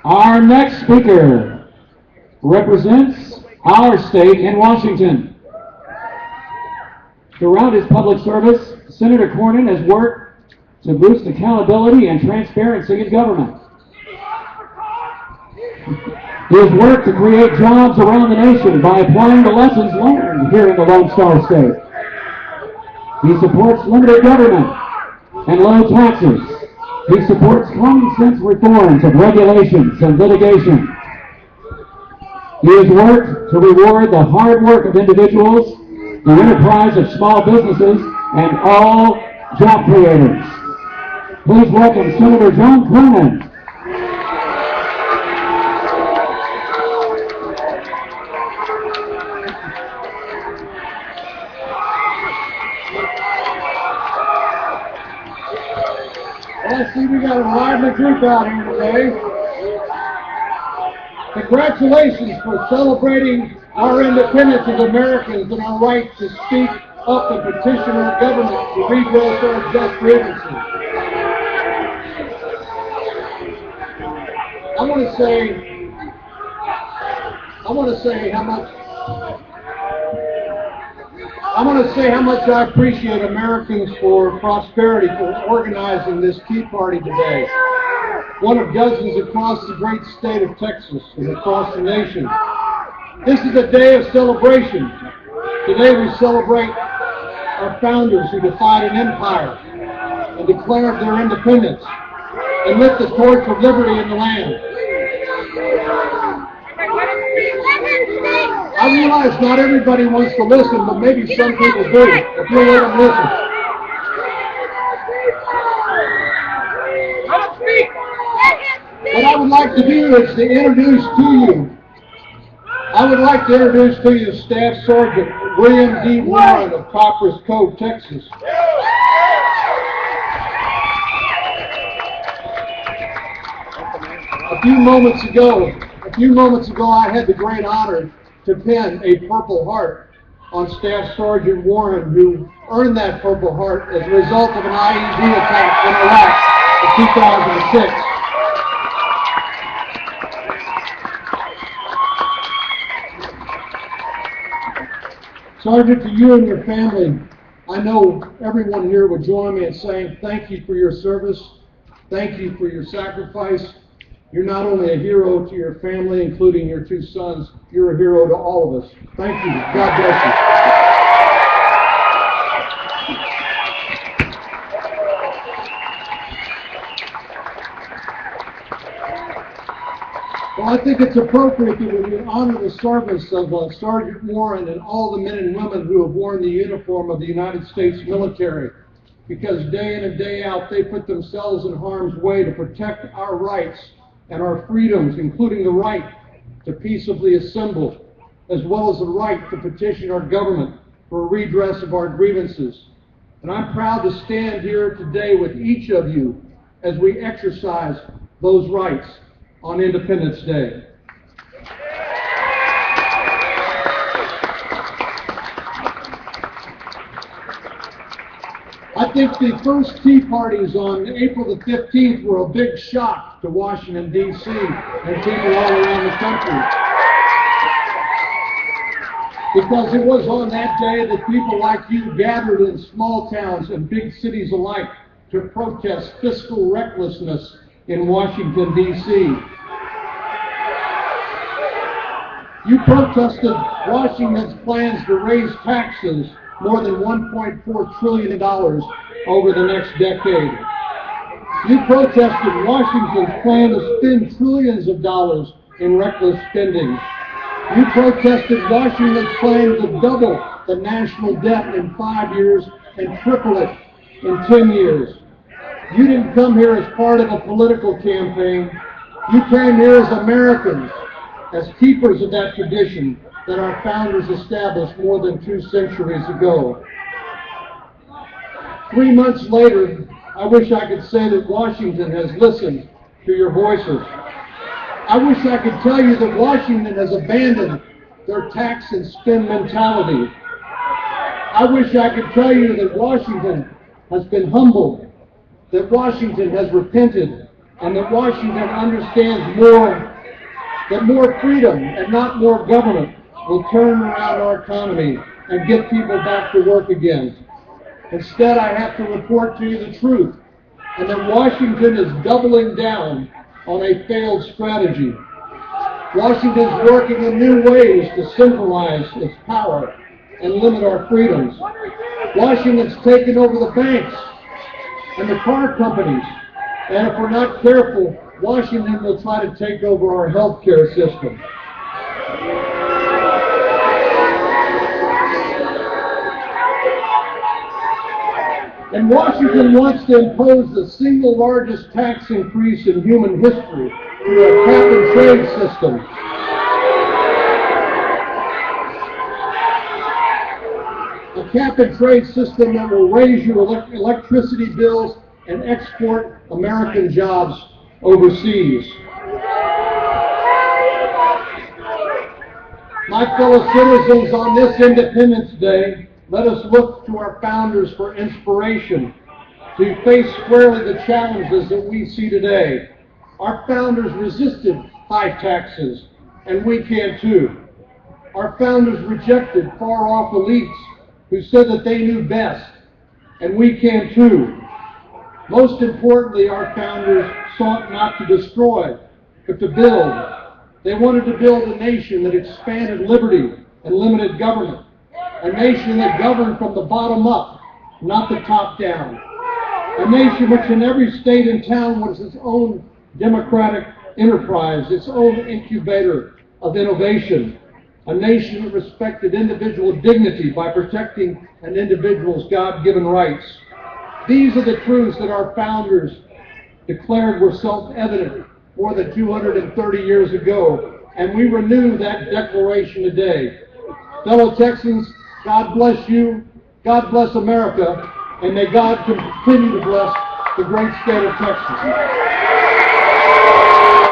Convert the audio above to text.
Our next speaker represents our state in Washington. Throughout his public service, Senator Cornyn has worked to boost accountability and transparency in government. He has worked to create jobs around the nation by applying the lessons learned here in the Lone Star State. He supports limited government and low taxes. He supports common sense reforms of regulations and litigation. He has worked to reward the hard work of individuals, the enterprise of small businesses, and all job creators. Please welcome Senator John Cornyn. Well, I see we got a lively group out here today. Congratulations for celebrating our independence as Americans and our right to speak up and petition our government to redress our just grievances. I want to say how much I appreciate Americans for Prosperity for organizing this Tea Party today. One of dozens across the great state of Texas and across the nation. This is a day of celebration. Today we celebrate our founders who defied an empire and declared their independence and lit the torch of liberty in the land. I realize not everybody wants to listen, but maybe some people do, if you'll let them listen. What I would like to do is to introduce to you, Staff Sergeant William D. Warren of Copperas Cove, Texas. A few moments ago, I had the great honor to pin a Purple Heart on Staff Sergeant Warren, who earned that Purple Heart as a result of an IED attack in Iraq in 2006. Sergeant, to you and your family, I know everyone here would join me in saying thank you for your service, thank you for your sacrifice. You're not only a hero to your family, including your two sons, you're a hero to all of us. Thank you. God bless you. Well, I think it's appropriate that we honor the service of Sergeant Warren and all the men and women who have worn the uniform of the United States military, because day in and day out they put themselves in harm's way to protect our rights and our freedoms, including the right to peaceably assemble, as well as the right to petition our government for a redress of our grievances. And I'm proud to stand here today with each of you as we exercise those rights on Independence Day. I think the first Tea Parties on April the 15th were a big shock to Washington, D.C. and people all around the country. Because it was on that day that people like you gathered in small towns and big cities alike to protest fiscal recklessness in Washington, D.C. You protested Washington's plans to raise taxes more than $1.4 trillion over the next decade. You protested Washington's plan to spend trillions of dollars in reckless spending. You protested Washington's plan to double the national debt in 5 years and triple it in 10 years. You didn't come here as part of a political campaign. You came here as Americans, as keepers of that tradition that our founders established more than 2 centuries ago. 3 months later, I wish I could say that Washington has listened to your voices. I wish I could tell you that Washington has abandoned their tax and spend mentality. I wish I could tell you that Washington has been humbled, that Washington has repented, and that Washington understands that more freedom and not more government will turn around our economy and get people back to work again. Instead, I have to report to you the truth, and that Washington is doubling down on a failed strategy. Washington is working in new ways to centralize its power and limit our freedoms. Washington's taken over the banks and the car companies, and if we're not careful, Washington will try to take over our health care system. And Washington wants to impose the single largest tax increase in human history through a cap-and-trade system. A cap-and-trade system that will raise your electricity bills and export American jobs overseas. My fellow citizens, on this Independence Day, let us look to our founders for inspiration to face squarely the challenges that we see today. Our founders resisted high taxes, and we can too. Our founders rejected far-off elites who said that they knew best, and we can too. Most importantly, our founders sought not to destroy, but to build. They wanted to build a nation that expanded liberty and limited government. A nation that governed from the bottom up, not the top down. A nation which in every state and town was its own democratic enterprise, its own incubator of innovation. A nation that respected individual dignity by protecting an individual's God-given rights. These are the truths that our founders declared were self-evident more than 230 years ago, and we renew that declaration today. Fellow Texans, God bless you, God bless America, and may God continue to bless the great state of Texas.